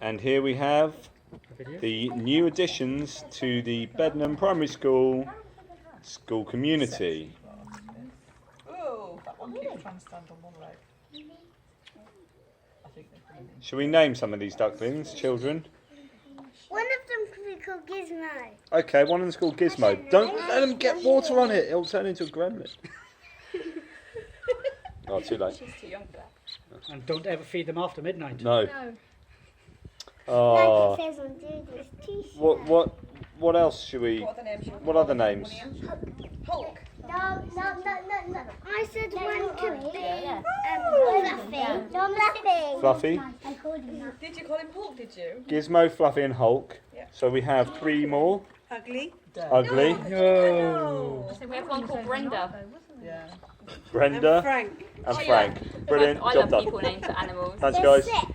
And here we have the new additions to the Bedenham Primary School community. Oh, that one keeps trying to stand on one leg. I think they're Shall we name some of these ducklings, children? One of them could be called Gizmo. Okay, one of them's called Gizmo. Don't let them get water on it, it'll turn into a gremlin. Oh, too late. She's too young for that. And don't ever feed them after midnight. No. Like Oh. it says on Doodle's t-shirt. What else should we? What are the names? What other names? Hulk. No. I said one could be Fluffy. Fluffy, Did you call him Hulk, did you? Gizmo, Fluffy and Hulk. Yeah. So we have 3 more. Ugly. Ugly, No. So we have one called Brenda. Yeah. Brenda Frank. and Frank. Brilliant, I job love people done. named for animals. Thanks There's guys. 6.